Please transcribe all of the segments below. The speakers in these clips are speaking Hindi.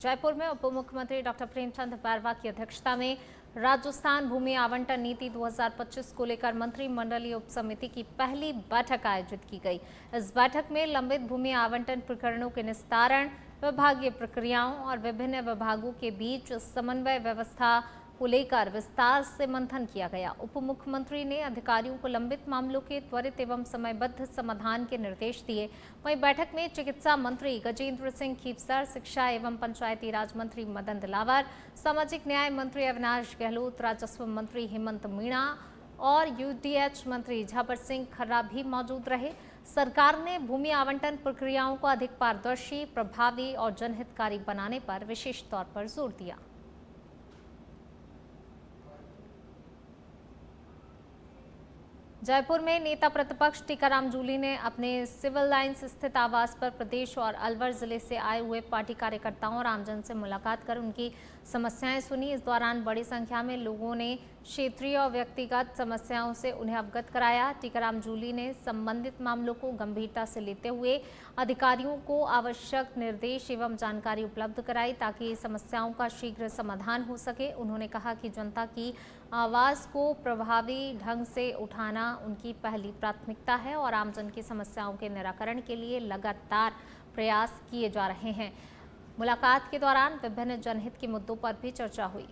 जयपुर में उप मुख्यमंत्री डॉक्टर प्रेमचंद बैरवा की अध्यक्षता में राजस्थान भूमि आवंटन नीति 2025 को लेकर मंत्रिमंडलीय उप समिति की पहली बैठक आयोजित की गई। इस बैठक में लंबित भूमि आवंटन प्रकरणों के निस्तारण, विभागीय प्रक्रियाओं और विभिन्न विभागों के बीच समन्वय व्यवस्था को लेकर विस्तार से मंथन किया गया। उप मुख्यमंत्री ने अधिकारियों को लंबित मामलों के त्वरित एवं समयबद्ध समाधान के निर्देश दिए। वहीं बैठक में चिकित्सा मंत्री गजेंद्र सिंह खीवसर, शिक्षा एवं पंचायती राज मंत्री मदन दिलावर, सामाजिक न्याय मंत्री अविनाश गहलोत, राजस्व मंत्री हेमंत मीणा और यूडीएच मंत्री झापर सिंह खर्रा भी मौजूद रहे। सरकार ने भूमि आवंटन प्रक्रियाओं को अधिक पारदर्शी, प्रभावी और जनहितकारी बनाने पर विशेष तौर पर जोर दिया। जयपुर में नेता प्रतिपक्ष टीकाराम जूली ने अपने सिविल लाइंस स्थित आवास पर प्रदेश और अलवर जिले से आए हुए पार्टी कार्यकर्ताओं और आमजन से मुलाकात कर उनकी समस्याएं सुनी। इस दौरान बड़ी संख्या में लोगों ने क्षेत्रीय और व्यक्तिगत समस्याओं से उन्हें अवगत कराया। टीकाराम जूली ने संबंधित मामलों को गंभीरता से लेते हुए अधिकारियों को आवश्यक निर्देश एवं जानकारी उपलब्ध कराई ताकि समस्याओं का शीघ्र समाधान हो सके। उन्होंने कहा कि जनता की आवाज़ को प्रभावी ढंग से उठाना उनकी पहली प्राथमिकता है और आमजन की समस्याओं के निराकरण के लिए लगातार प्रयास किए जा रहे हैं। मुलाकात के दौरान विभिन्न जनहित के मुद्दों पर भी चर्चा हुई।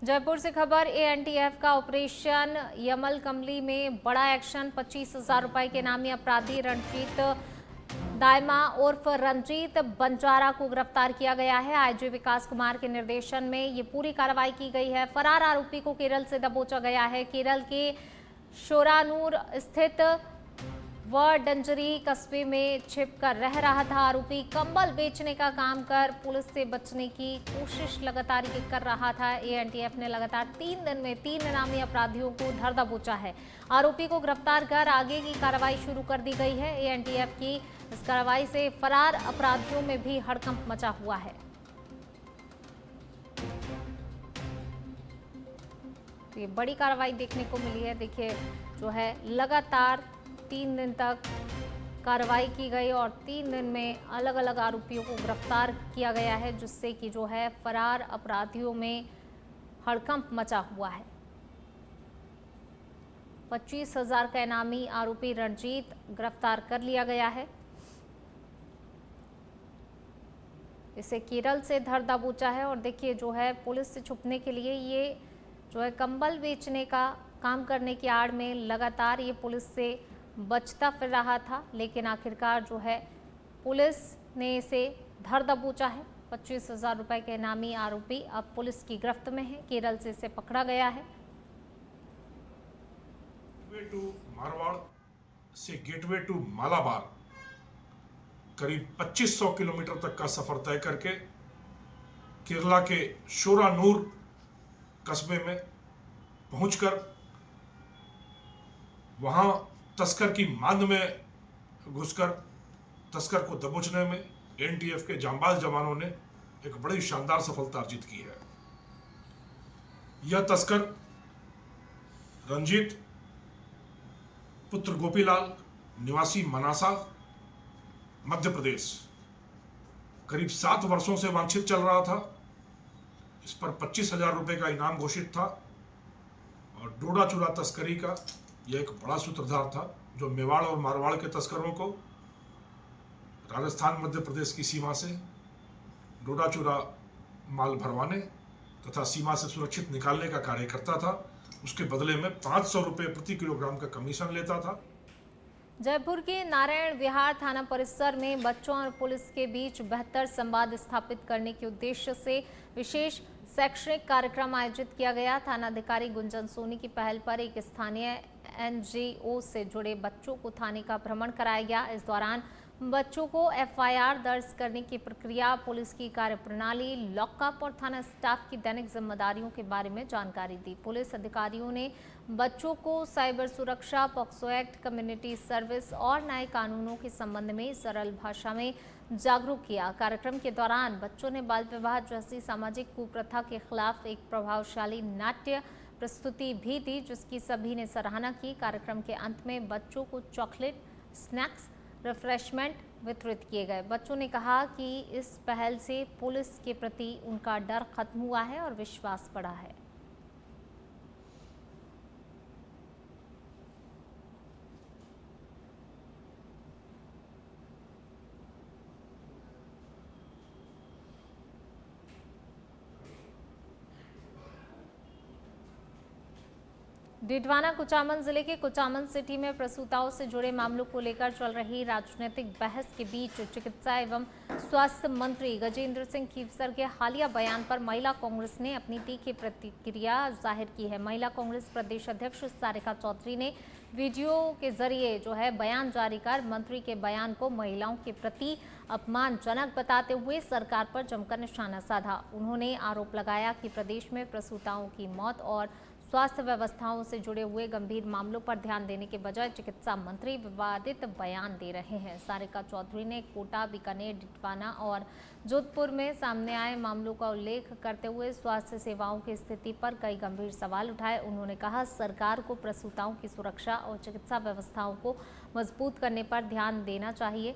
जयपुर से खबर, एएनटीएफ का ऑपरेशन यमल कमली में बड़ा एक्शन। 25,000 रुपए के नामी अपराधी रणजीत दायमा उर्फ रंजीत बंजारा को गिरफ्तार किया गया है। आईजी विकास कुमार के निर्देशन में ये पूरी कार्रवाई की गई है। फरार आरोपी को केरल से दबोचा गया है। केरल के शोरानूर स्थित वडंजरी कस्बे में छिपकर रह रहा था। आरोपी कंबल बेचने का काम कर पुलिस से बचने की कोशिश लगातार कर रहा था। एएनटीएफ ने लगातार 3 दिन में 3 इनामी अपराधियों को धर दबोचा है। आरोपी को गिरफ्तार कर आगे की कार्रवाई शुरू कर दी गई है। एएनटीएफ की इस कार्रवाई से फरार अपराधियों में भी हड़कंप मचा हुआ है। तो ये बड़ी कार्रवाई देखने को मिली है। देखिए जो है लगातार 3 दिन तक कार्रवाई की गई और 3 दिन में अलग अलग आरोपियों को गिरफ्तार किया गया है, जिससे कि जो है फरार अपराधियों में हड़कंप मचा हुआ है। 25,000 का इनामी आरोपी रणजीत गिरफ्तार कर लिया गया है। इसे केरल से धर दबोचा है और देखिए जो है पुलिस से छुपने के लिए ये जो है कंबल बेचने का काम करने की आड़ में लगातार ये पुलिस से बचता फिर रहा था, लेकिन आखिरकार जो है पुलिस ने इसे धर दबोचा है। 25,000 रुपए के इनामी आरोपी अब पुलिस की गिरफ्त में है। केरल से इसे पकड़ा गया है। गेटवे टू मारवाड़ से गेटवे टू मालाबार करीब 2500 किलोमीटर तक का सफर तय करके केरला के शोरानूर कस्बे में पहुंचकर वहां तस्कर की मांद में घुसकर तस्कर को दबोचने में एनटीएफ के जांबाज जवानों ने एक बड़ी शानदार सफलता अर्जित की है। यह तस्कर रंजीत पुत्र गोपीलाल निवासी मनासा मध्य प्रदेश करीब 7 वर्षों से वांछित चल रहा था। इस पर 25,000 रुपए का इनाम घोषित था और डोडा चूरा तस्करी का यह एक बड़ा सूत्रधार था, जो मेवाड़ और मारवाड़ के तस्करों को राजस्थान मध्य प्रदेश की सीमा से डोडा चूरा माल भरवाने तथा सीमा से सुरक्षित निकालने का कार्य करता था। उसके बदले में 500 रुपये प्रति किलोग्राम का कमीशन लेता था। जयपुर के नारायण विहार थाना परिसर में बच्चों और पुलिस के बीच बेहतर संवाद स्थापित करने के उद्देश्य से विशेष शैक्षणिक कार्यक्रम आयोजित किया गया। थानाधिकारी गुंजन सोनी की पहल पर एक स्थानीय एनजीओ से जुड़े बच्चों को थाने का भ्रमण कराया गया। इस दौरान बच्चों को एफआईआर दर्ज करने की प्रक्रिया, पुलिस की कार्यप्रणाली, लॉकअप और थाना स्टाफ की दैनिक जिम्मेदारियों के बारे में जानकारी दी। पुलिस अधिकारियों ने बच्चों को साइबर सुरक्षा, पॉक्सो एक्ट, कम्युनिटी सर्विस और नए कानूनों के संबंध में सरल भाषा में जागरूक किया। कार्यक्रम के दौरान बच्चों ने बाल विवाह जैसी सामाजिक कुप्रथा के खिलाफ एक प्रभावशाली नाट्य प्रस्तुति भी दी, जिसकी सभी ने सराहना की। कार्यक्रम के अंत में बच्चों को चॉकलेट, स्नैक्स, रिफ्रेशमेंट वितरित किए गए। बच्चों ने कहा कि इस पहल से पुलिस के प्रति उनका डर खत्म हुआ है और विश्वास बढ़ा है। डिडवाना कुचामन जिले के कुचामन सिटी में प्रसूताओं से जुड़े मामलों को लेकर चल रही राजनीतिक बहस के बीच चिकित्सा एवं स्वास्थ्य मंत्री गजेंद्र सिंह खीवसर के हालिया बयान पर महिला कांग्रेस ने अपनी तीखी प्रतिक्रिया जाहिर की है। महिला कांग्रेस प्रदेश अध्यक्ष सारिका चौधरी ने वीडियो के जरिए बयान जारी कर मंत्री के बयान को महिलाओं के प्रति अपमानजनक बताते हुए सरकार पर जमकर निशाना साधा। उन्होंने आरोप लगाया कि प्रदेश में प्रसूताओं की मौत और स्वास्थ्य व्यवस्थाओं से जुड़े हुए गंभीर मामलों पर ध्यान देने के बजाय चिकित्सा मंत्री विवादित बयान दे रहे हैं। सारिका चौधरी ने कोटा, बीकानेर, डिडवाना और जोधपुर में सामने आए मामलों का उल्लेख करते हुए स्वास्थ्य सेवाओं की स्थिति पर कई गंभीर सवाल उठाए। उन्होंने कहा, सरकार को प्रसूताओं की सुरक्षा और चिकित्सा व्यवस्थाओं को मजबूत करने पर ध्यान देना चाहिए।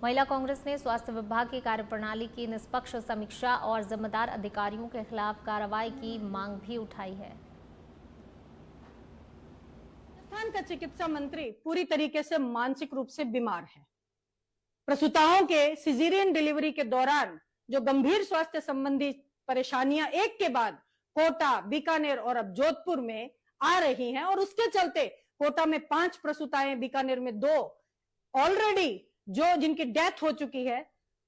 महिला कांग्रेस ने स्वास्थ्य विभाग की कार्यप्रणाली की निष्पक्ष समीक्षा और जिम्मेदार अधिकारियों के खिलाफ कार्रवाई की मांग भी उठाई है। राजस्थान का चिकित्सा मंत्री पूरी तरीके से मानसिक रूप से बीमार है। प्रसूताओं के सिजेरियन डिलीवरी के दौरान जो गंभीर स्वास्थ्य संबंधी परेशानियां एक के बाद कोटा, बीकानेर और अब जोधपुर में आ रही हैं और उसके चलते कोटा में 5 प्रसूताएं, बीकानेर में 2 ऑलरेडी जिनकी डेथ हो चुकी है,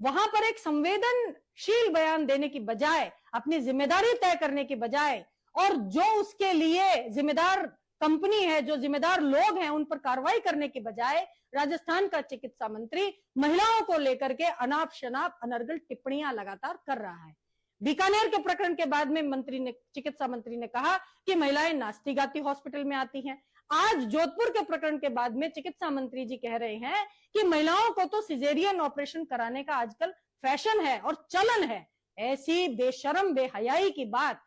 वहां पर एक संवेदनशील बयान देने की बजाय, अपनी जिम्मेदारी तय करने की बजाय और जो उसके लिए जिम्मेदार कंपनी है, जो जिम्मेदार लोग हैं, उन पर कार्रवाई करने की बजाय राजस्थान का चिकित्सा मंत्री महिलाओं को लेकर के अनाप शनाप अनर्गल टिप्पणियां लगातार कर रहा है। बीकानेर के प्रकरण के बाद में चिकित्सा मंत्री ने कहा कि महिलाएं नाचती गाती हॉस्पिटल में आती हैं। आज जोधपुर के प्रकरण के बाद में चिकित्सा मंत्री जी कह रहे हैं कि महिलाओं को तो सिजेरियन ऑपरेशन कराने का आजकल फैशन है और चलन है। ऐसी बेशरम, बेहयाई की बात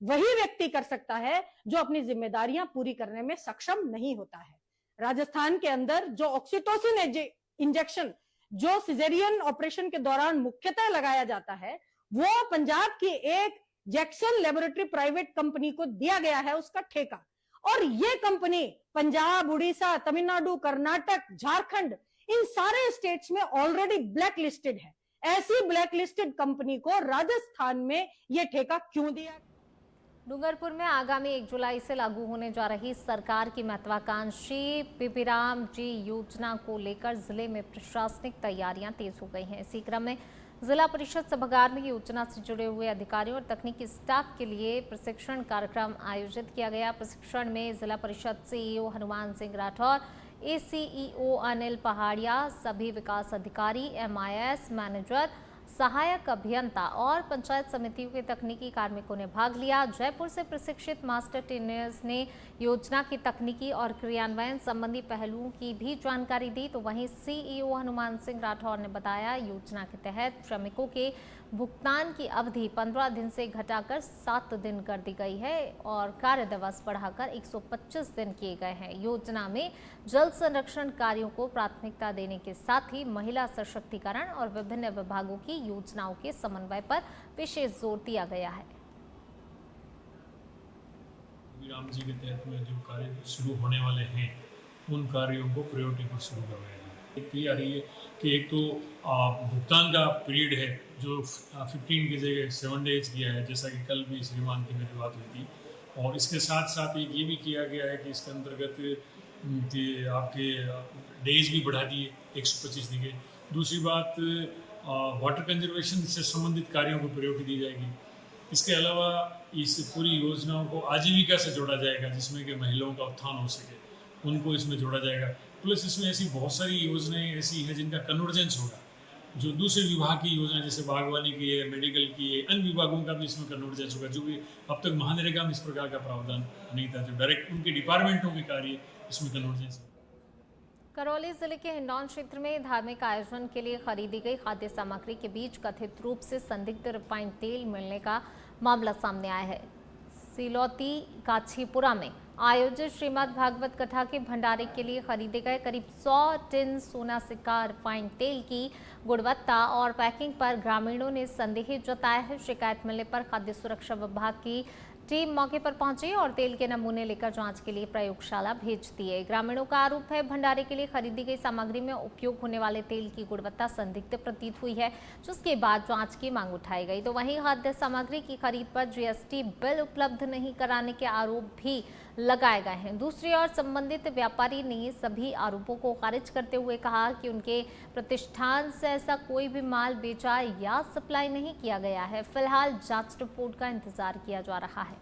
वही व्यक्ति कर सकता है जो अपनी जिम्मेदारियां पूरी करने में सक्षम नहीं होता है। राजस्थान के अंदर जो ऑक्सीटोसिन इंजेक्शन जो सिजेरियन ऑपरेशन के दौरान मुख्यतः लगाया जाता है, वो पंजाब की एक जैक्सन लेबोरेटरी प्राइवेट कंपनी को दिया गया है, उसका ठेका। और ये कंपनी पंजाब, उड़ीसा, तमिलनाडु, कर्नाटक, झारखंड, इन सारे स्टेट्स में ऑलरेडी ब्लैक लिस्टेड है। ऐसी ब्लैक लिस्टेड कंपनी को राजस्थान में ये ठेका क्यों दिया? डूंगरपुर में आगामी 1 जुलाई से लागू होने जा रही सरकार की महत्वाकांक्षी पीपीराम जी योजना को लेकर जिले में प्रशासनिक तैयारियां तेज हो गई हैं। इसी क्रम में जिला परिषद सभागार में योजना से जुड़े हुए अधिकारियों और तकनीकी स्टाफ के लिए प्रशिक्षण कार्यक्रम आयोजित किया गया। प्रशिक्षण में जिला परिषद सीईओ हनुमान सिंह राठौर, एसीईओ अनिल पहाड़िया, सभी विकास अधिकारी, एमआईएस मैनेजर, सहायक अभियंता और पंचायत समितियों के तकनीकी कार्मिकों ने भाग लिया। जयपुर से प्रशिक्षित मास्टर ट्रेनर्स ने योजना की तकनीकी और क्रियान्वयन संबंधी पहलुओं की भी जानकारी दी। तो वहीं सीईओ हनुमान सिंह राठौर ने बताया, योजना के तहत श्रमिकों के भुगतान की अवधि 15 दिन से घटाकर 7 दिन कर दी गई है और कार्य दिवस बढ़ाकर 125 दिन किए गए हैं। योजना में जल संरक्षण कार्यों को प्राथमिकता देने के साथ ही महिला सशक्तिकरण और विभिन्न विभागों की योजनाओं के समन्वय पर विशेष जोर दिया गया है। राम जी के तहत में जो कार्य शुरू होने वाले हैं, उन कार्यों को प्रायोरिटी पर शुरू करवाया है। ये आ रही है कि एक तो भुगतान का पीरियड है जो 15 की जगह 7 डेज किया है, जैसा कि कल भी श्रीमान की मेरी बात हुई थी। और इसके साथ साथ एक ये भी किया गया है कि इसके अंतर्गत आपके डेज भी बढ़ा दिए 125 दिन के। दूसरी बात, वाटर कंजर्वेशन से संबंधित कार्यों को प्रायोरिटी दी जाएगी। इसके अलावा इस पूरी योजनाओं को आजीविका से जोड़ा जाएगा, जिसमें कि महिलाओं का उत्थान हो सके, उनको इसमें जोड़ा जाएगा। प्लस इसमें ऐसी बहुत सारी योजनाएं ऐसी हैं जिनका कन्वर्जेंस होगा, जो दूसरे विभाग की योजना जैसे बागवानी की है, मेडिकल की है, अन्य विभागों का भी इसमें कन्वर्जेंस होगा, जो भी अब तक महानरेगा में इस प्रकार का प्रावधान नहीं था, जो डायरेक्ट उनके डिपार्टमेंटों के कार्य इसमें कन्वर्जेंस है। करौली जिले के हिंडौन क्षेत्र में धार्मिक आयोजन के लिए खरीदी गई खाद्य सामग्री के बीच कथित रूप से संदिग्ध रिफाइंड तेल मिलने का मामला सामने आया है। सिलौती काछीपुरा में आयोजित श्रीमद् भागवत कथा के भंडारे के लिए खरीदे गए करीब 100 टिन सोना सिक्का रिफाइंड तेल की गुणवत्ता और पैकिंग पर ग्रामीणों ने संदेह जताया है। शिकायत मिलने पर खाद्य सुरक्षा विभाग की टीम मौके पर पहुंची और तेल के नमूने लेकर जांच के लिए प्रयोगशाला भेज दिए। ग्रामीणों का आरोप है भंडारे के लिए खरीदी गई सामग्री में उपयोग होने वाले तेल की गुणवत्ता संदिग्ध प्रतीत हुई है, जिसके बाद जांच की मांग उठाई गई। तो वहीं खाद्य सामग्री की खरीद पर जीएसटी बिल उपलब्ध नहीं कराने के आरोप भी लगाए गए हैं। दूसरी ओर संबंधित व्यापारी ने सभी आरोपों को खारिज करते हुए कहा कि उनके प्रतिष्ठान से ऐसा कोई भी माल बेचा या सप्लाई नहीं किया गया है। फिलहाल जांच रिपोर्ट का इंतजार किया जा रहा है।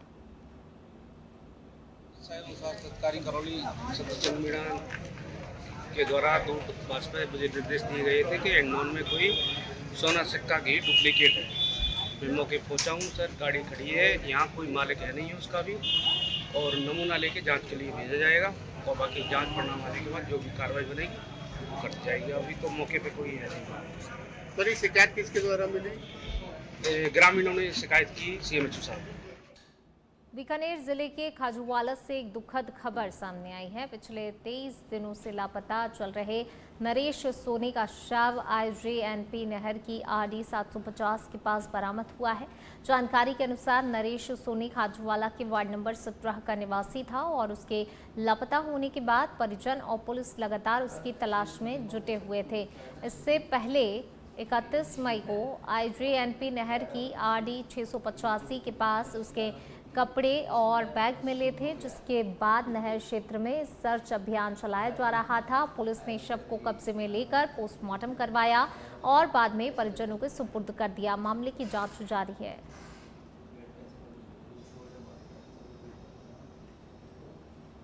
सरकारी करौली सदस्य मीणा के द्वारा 2 बस पे मुझे निर्देश दिए गए थे कि एंडोन में कोई सोना सिक्का की डुप्लीकेट है। मैं मौके पहुंचा हूँ सर, गाड़ी खड़ी है, यहाँ कोई मालिक है नहीं है उसका भी, और नमूना लेके जांच के लिए भेजा जाएगा और बाकी जांच परिणाम आने के बाद जो भी कार्रवाई बनेगी वो कर जाएगी। अभी तो मौके पे कोई है नहीं। सर, ये शिकायत किसके द्वारा मिली? ग्रामीणों ने शिकायत की सीएमएचओ साहब। बीकानेर जिले के खाजूवाला से एक दुखद खबर सामने आई है। पिछले 23 दिनों से लापता चल रहे नरेश सोनी का शव आईजीएनपी नहर की आरडी 750 के पास बरामद हुआ है। जानकारी के अनुसार नरेश सोनी खाजूवाला के वार्ड नंबर 17 का निवासी था और उसके लापता होने के बाद परिजन और पुलिस लगातार उसकी तलाश में जुटे हुए थे। इससे पहले 31 मई को आईजीएनपी नहर की आरडी 685 के पास उसके कपड़े और बैग मिले थे, जिसके बाद नहर क्षेत्र में सर्च अभियान चलाया जा रहा था। पुलिस ने शव को कब्जे में लेकर पोस्टमार्टम करवाया और बाद में परिजनों के सुपुर्द कर दिया। मामले की जांच जारी है।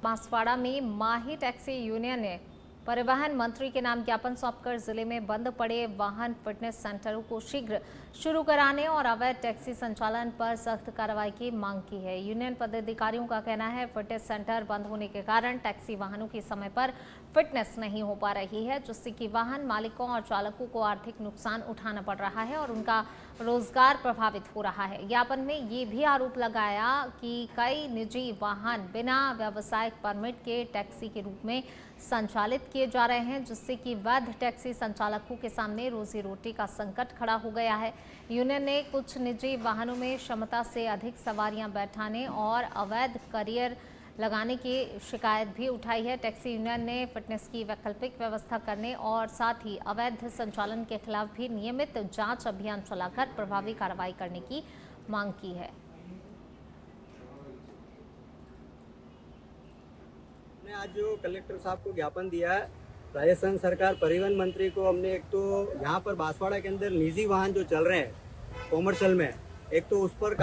बांसवाड़ा में माही टैक्सी यूनियन ने परिवहन मंत्री के नाम ज्ञापन सौंपकर जिले में बंद पड़े वाहन फिटनेस सेंटरों को शीघ्र शुरू कराने और अवैध टैक्सी संचालन पर सख्त कार्रवाई की मांग की है। यूनियन पदाधिकारियों का कहना है फिटनेस सेंटर बंद होने के कारण टैक्सी वाहनों की समय पर फिटनेस नहीं हो पा रही है, जिससे कि वाहन मालिकों और चालकों को आर्थिक नुकसान उठाना पड़ रहा है और उनका रोजगार प्रभावित हो रहा है। ज्ञापन में ये भी आरोप लगाया कि कई निजी वाहन बिना व्यावसायिक परमिट के टैक्सी के रूप में संचालित किए जा रहे हैं, जिससे कि वैध टैक्सी संचालकों के सामने रोजी रोटी का संकट खड़ा हो गया है। यूनियन ने कुछ निजी वाहनों में क्षमता से अधिक सवारियां बैठाने और अवैध करियर लगाने की शिकायत भी उठाई है। टैक्सी यूनियन ने फिटनेस की वैकल्पिक व्यवस्था करने और साथ ही अवैध संचालन के खिलाफ भी नियमित जांच अभियान चलाकर प्रभावी कार्रवाई करने की मांग की है। आज जो कलेक्टर साहब को ज्ञापन दिया है, राजस्थान सरकार परिवहन मंत्री को हमने एक तो यहाँ पर बांसवाड़ा के अंदर निजी वाहन जो चल रहे हैं कॉमर्शियल में, एक तो उस पर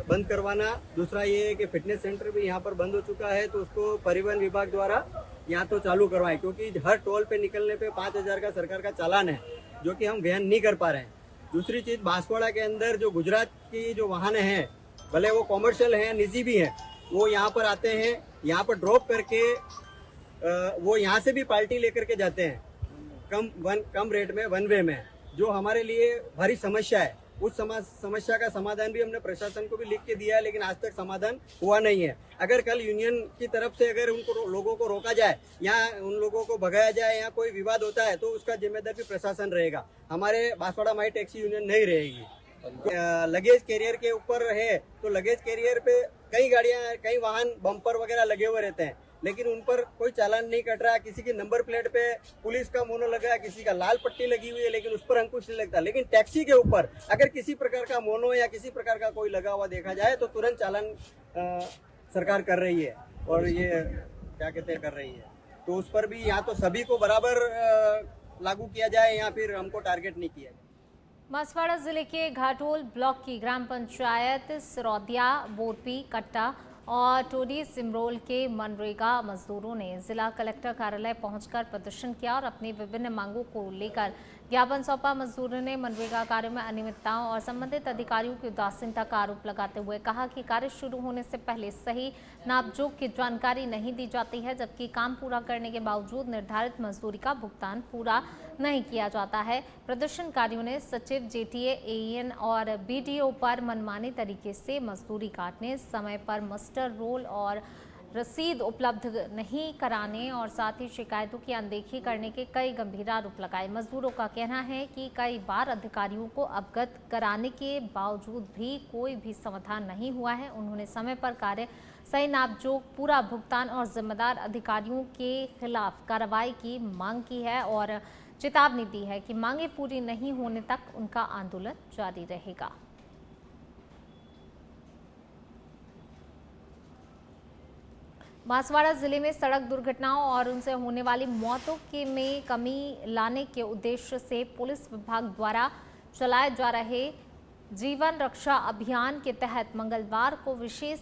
बंद करवाना, दूसरा ये है कि फिटनेस सेंटर भी यहाँ पर बंद हो चुका है तो उसको परिवहन विभाग द्वारा यहाँ तो चालू करवाएं, क्योंकि हर टोल पे निकलने पे 5,000 का सरकार का चालान है जो कि हम वहन नहीं कर पा रहे हैं। दूसरी चीज, बांसवाड़ा के अंदर जो गुजरात की जो वाहन हैं, भले वो कॉमर्शियल हैं निजी भी हैं, वो यहाँ पर आते हैं, यहाँ पर ड्रॉप करके वो यहाँ से भी पार्टी लेकर के जाते हैं कम रेट में, वन वे में, जो हमारे लिए भारी समस्या है। उस समस्या का समाधान भी हमने प्रशासन को भी लिख के दिया है, लेकिन आज तक समाधान हुआ नहीं है। अगर कल यूनियन की तरफ से अगर उनको लोगों को रोका जाए या उन लोगों को भगाया जाए या कोई विवाद होता है तो उसका जिम्मेदार भी प्रशासन रहेगा, हमारे बांसवाड़ा माही टैक्सी यूनियन नहीं रहेगी। लगेज कैरियर के ऊपर है तो लगेज कैरियर पे कई गाड़ियां, कई वाहन बम्पर वगैरह लगे हुए रहते हैं, लेकिन उन पर कोई चालान नहीं कट रहा। किसी की नंबर प्लेट पे पुलिस का मोनो लगा है, किसी का लाल पट्टी लगी हुई है, लेकिन उस पर अंकुश नहीं लगता। लेकिन टैक्सी के ऊपर अगर किसी प्रकार का मोनो या किसी प्रकार का कोई लगा हुआ देखा जाए तो तुरंत चालान सरकार कर रही है और ये क्या कहते हैं कर रही है। तो उस पर भी यहाँ तो सभी को बराबर लागू किया जाए या फिर हमको टारगेट नहीं किया जाए। बांसवाड़ा जिले के घाटोल ब्लॉक की ग्राम पंचायत सिरौदिया, बोरपी, कट्टा और टोडी सिमरोल के मनरेगा मजदूरों ने जिला कलेक्टर कार्यालय पहुंचकर प्रदर्शन किया और अपनी विभिन्न मांगों को लेकर ज्ञापन सौंपा। मजदूरों ने मनरेगा कार्य में अनियमितताओं और संबंधित अधिकारियों की उदासीनता का आरोप लगाते हुए कहा कि कार्य शुरू होने से पहले सही नापजोख की जानकारी नहीं दी जाती है, जबकि काम पूरा करने के बावजूद निर्धारित मजदूरी का भुगतान पूरा नहीं किया जाता है। प्रदर्शनकारियों ने सचिव, जेटीए, एईएन और बीडीओ पर मनमानी तरीके से मजदूरी काटने, समय पर मस्टर रोल और रसीद उपलब्ध नहीं कराने और साथ ही शिकायतों की अनदेखी करने के कई गंभीर आरोप लगाए। मजदूरों का कहना है कि कई बार अधिकारियों को अवगत कराने के बावजूद भी कोई भी समाधान नहीं हुआ है। उन्होंने समय पर कार्य, सही नापजोख, पूरा भुगतान और जिम्मेदार अधिकारियों के खिलाफ कार्रवाई की मांग की है और चेतावनी दी है कि मांगे पूरी नहीं होने तक उनका आंदोलन जारी रहेगा। बांसवाड़ा जिले में सड़क दुर्घटनाओं और उनसे होने वाली मौतों में कमी लाने के उद्देश्य से पुलिस विभाग द्वारा चलाए जा रहे जीवन रक्षा अभियान के तहत मंगलवार को विशेष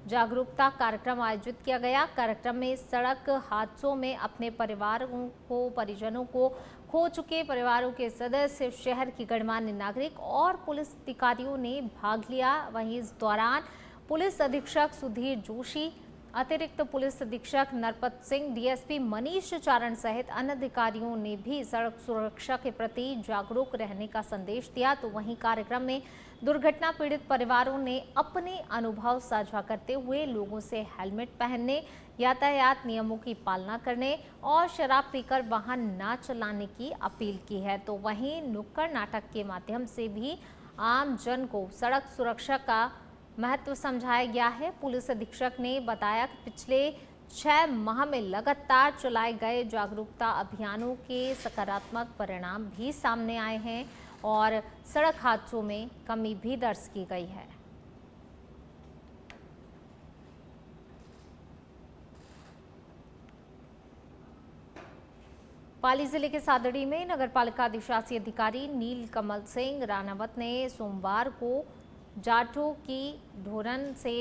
जागरूकता कार्यक्रम आयोजित किया गया। कार्यक्रम में सड़क हादसों में अपने परिजनों को खो चुके परिवारों के सदस्य, शहर की गणमान्य नागरिक और पुलिस अधिकारियों ने भाग लिया। वहीं इस दौरान पुलिस अधीक्षक सुधीर जोशी, अतिरिक्त पुलिस अधीक्षक नरपत सिंह, डीएसपी मनीष चारण सहित अन्य अधिकारियों ने भी सड़क सुरक्षा के प्रति जागरूक रहने का संदेश दिया। तो वहीं कार्यक्रम में दुर्घटना पीड़ित परिवारों ने अपने अनुभव साझा करते हुए लोगों से हेलमेट पहनने, यातायात नियमों की पालना करने और शराब पीकर वाहन न चलाने की अपील की है। तो वहीं नुक्कड़ नाटक के माध्यम से भी आम जन को सड़क सुरक्षा का महत्व समझाया गया है। पुलिस अधीक्षक ने बताया कि पिछले 6 माह में लगातार चलाए गए जागरूकता अभियानों के सकारात्मक परिणाम भी सामने आए हैं और सड़क हादसों में कमी भी दर्ज की गई है। पाली जिले के सादड़ी में नगरपालिका अधिशासी अधिकारी नीलकमल सिंह राणावत ने सोमवार को जाटो की ढोरन से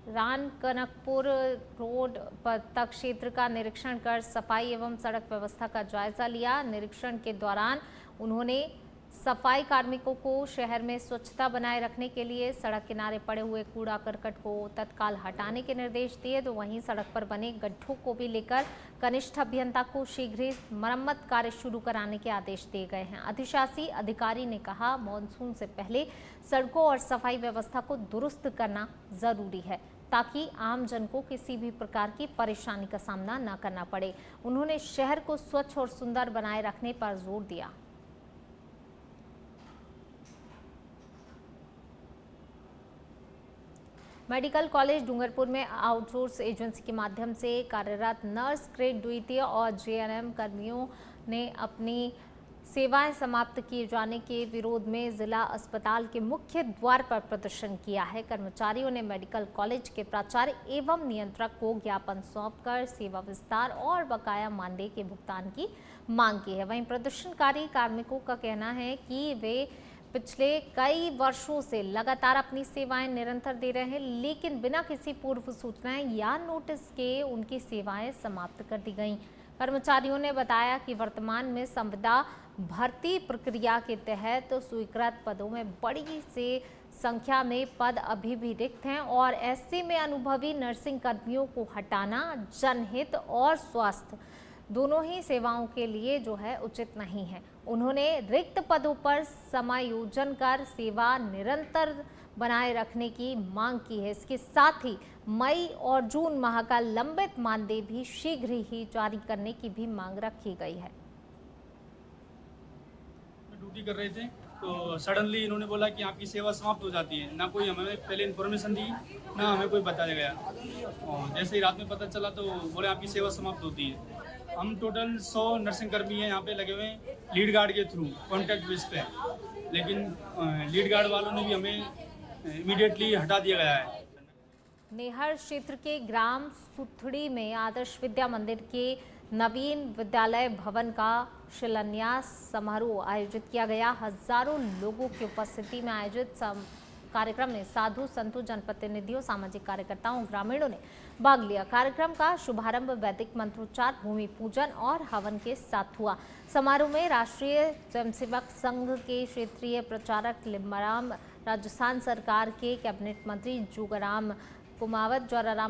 रानकनकपुर रोड पर तक क्षेत्र का निरीक्षण कर सफाई एवं सड़क व्यवस्था का जायजा लिया। निरीक्षण के दौरान उन्होंने सफाई कार्मिकों को शहर में स्वच्छता बनाए रखने के लिए सड़क किनारे पड़े हुए कूड़ा करकट को तत्काल हटाने के निर्देश दिए। तो वहीं सड़क पर बने गड्ढों को भी लेकर कनिष्ठ अभियंता को शीघ्र ही मरम्मत कार्य शुरू कराने के आदेश दिए गए हैं। अधिशासी अधिकारी ने कहा, मानसून से पहले सड़कों और सफाई व्यवस्था को दुरुस्त करना जरूरी है ताकि आम जन को किसी भी प्रकार की परेशानी का सामना न करना पड़े। उन्होंने शहर को स्वच्छ और सुंदर बनाए रखने पर जोर दिया। मेडिकल कॉलेज डूंगरपुर में आउटसोर्स एजेंसी के माध्यम से कार्यरत नर्स, ग्रेड द्वितीय और जेएनएम कर्मियों ने अपनी सेवाएं समाप्त किए जाने के विरोध में जिला अस्पताल के मुख्य द्वार पर प्रदर्शन किया है। कर्मचारियों ने मेडिकल कॉलेज के प्राचार्य एवं नियंत्रक को ज्ञापन सौंपकर सेवा विस्तार और बकाया मानदेय के भुगतान की मांग की है। वहीं प्रदर्शनकारी कार्मिकों का कहना है कि वे पिछले कई वर्षों से लगातार अपनी सेवाएं निरंतर दे रहे हैं, लेकिन बिना किसी पूर्व सूचनाएं या नोटिस के उनकी सेवाएं समाप्त कर दी गईं। कर्मचारियों ने बताया कि वर्तमान में संविदा भर्ती प्रक्रिया के तहत स्वीकृत पदों में बड़ी से संख्या में पद अभी भी रिक्त हैं और ऐसे में अनुभवी नर्सिंग कर्मियों को हटाना जनहित और स्वास्थ्य दोनों ही सेवाओं के लिए जो है उचित नहीं है। उन्होंने रिक्त पदों पर समायोजन कर सेवा निरंतर बनाए रखने की मांग की है। इसके साथ ही मई और जून माह का लंबित मानदेय भी शीघ्र ही जारी करने की भी मांग रखी गई है। ड्यूटी कर रहे थे तो सडनली इन्होंने बोला कि आपकी सेवा समाप्त हो जाती है। ना कोई हमें पहले इन्फॉर्मेशन दी, ना हमें कोई बताया गया। और जैसे ही रात में पता चला तो बोले आपकी सेवा समाप्त होती है। हम टोटल 100 नर्सिंग कर्मी हैं यहाँ पे लगे हुए हैं लीड गार्ड के थ्रू कॉन्टैक्ट बेस पे, लेकिन लीड गार्ड वालों ने भी हमें इमीडिएटली हटा दिया गया है। नेहर क्षेत्र के ग्राम सुथड़ी में आदर्श विद्या मंदिर के नवीन विद्यालय भवन का शिलान्यास समारोह आयोजित किया गया। हजारों लोगों की उपस्थिति में आयोजित कार्यक्रम में साधु संतों, जनप्रतिनिधियों, सामाजिक कार्यकर्ताओं, ग्रामीणों ने भाग लिया। कार्यक्रम का शुभारंभ वैदिक मंत्रोच्चार, भूमि पूजन और हवन के साथ हुआ। समारोह में राष्ट्रीय स्वयंसेवक संघ के क्षेत्रीय प्रचारक लिम्बाराम, राजस्थान सरकार के कैबिनेट मंत्री जोराराम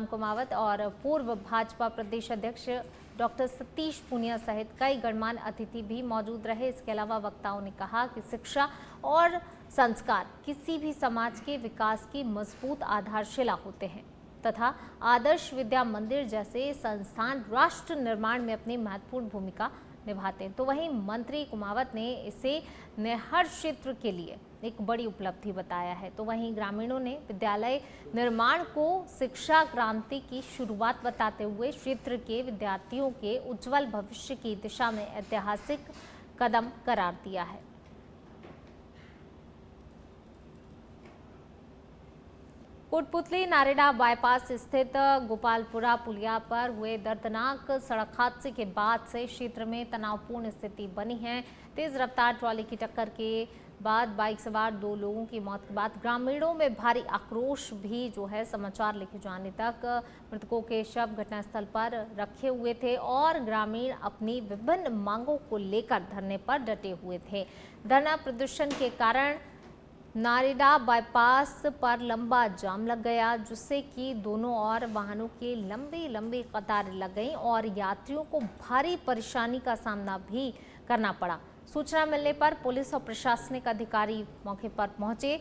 कुमावत और पूर्व भाजपा प्रदेश अध्यक्ष डॉक्टर सतीश पूनिया सहित कई गणमान्य अतिथि भी मौजूद रहे। इसके अलावा वक्ताओं ने कहा कि शिक्षा और संस्कार किसी भी समाज के विकास की मजबूत आधारशिला होते हैं तथा आदर्श विद्या मंदिर जैसे संस्थान राष्ट्र निर्माण में अपनी महत्वपूर्ण भूमिका निभाते हैं। तो वहीं मंत्री कुमावत ने इसे हर क्षेत्र के लिए एक बड़ी उपलब्धि बताया है। तो वहीं ग्रामीणों ने विद्यालय निर्माण को शिक्षा क्रांति की शुरुआत बताते हुए क्षेत्र के विद्यार्थियों के उज्जवल भविष्य की दिशा में ऐतिहासिक कदम करार दिया है। कोटपुतली नारेड़ा बाईपास स्थित गोपालपुरा पुलिया पर हुए दर्दनाक सड़क हादसे के बाद से क्षेत्र में तनावपूर्ण स्थिति बनी है। तेज रफ्तार ट्रॉली की टक्कर के बाद बाइक सवार 2 लोगों की मौत के बाद ग्रामीणों में भारी आक्रोश भी समाचार लिखे जाने तक मृतकों के शव घटनास्थल पर रखे हुए थे और ग्रामीण अपनी विभिन्न मांगों को लेकर धरने पर डटे हुए थे। धरना प्रदर्शन के कारण नारेड़ा बाईपास पर लंबा जाम लग गया, जिससे कि दोनों ओर वाहनों की लंबी कतारें लग गईं और यात्रियों को भारी परेशानी का सामना भी करना पड़ा। सूचना मिलने पर पुलिस और प्रशासनिक अधिकारी मौके पर पहुंचे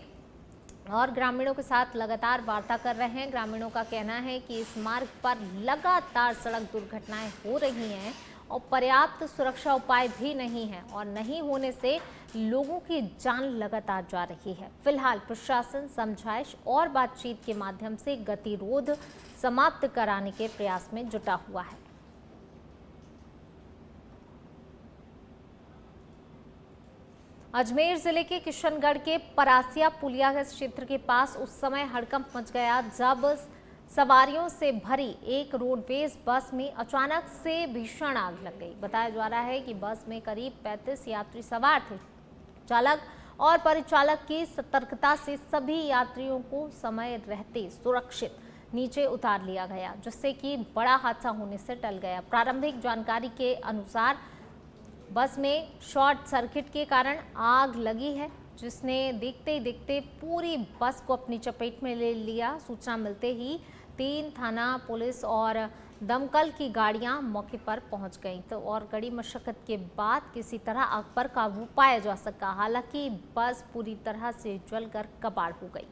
और ग्रामीणों के साथ लगातार वार्ता कर रहे हैं। ग्रामीणों का कहना है कि इस मार्ग पर लगातार सड़क दुर्घटनाएं हो रही हैं और पर्याप्त सुरक्षा उपाय भी नहीं है और नहीं होने से लोगों की जान लगातार जा रही है। फिलहाल प्रशासन समझाइश और बातचीत के माध्यम से गतिरोध समाप्त कराने के प्रयास में जुटा हुआ है। अजमेर जिले के किशनगढ़ के परासिया पुलिया क्षेत्र के पास उस समय हड़कंप मच गया जब सवारियों से भरी एक रोडवेज बस में अचानक से भीषण आग लग गई। बताया जा रहा है कि बस में करीब 35 यात्री सवार थे। चालक और परिचालक की सतर्कता से सभी यात्रियों को समय रहते सुरक्षित नीचे उतार लिया गया, जिससे कि बड़ा हादसा होने से टल गया। प्रारंभिक जानकारी के अनुसार बस में शॉर्ट सर्किट के कारण आग लगी है, जिसने देखते ही देखते पूरी बस को अपनी चपेट में ले लिया। सूचना मिलते ही 3 थाना पुलिस और दमकल की गाड़ियां मौके पर पहुंच गईं तो और कड़ी मशक्कत के बाद किसी तरह आग पर काबू पाया जा सका। हालांकि बस पूरी तरह से जलकर कबाड़ हो गई।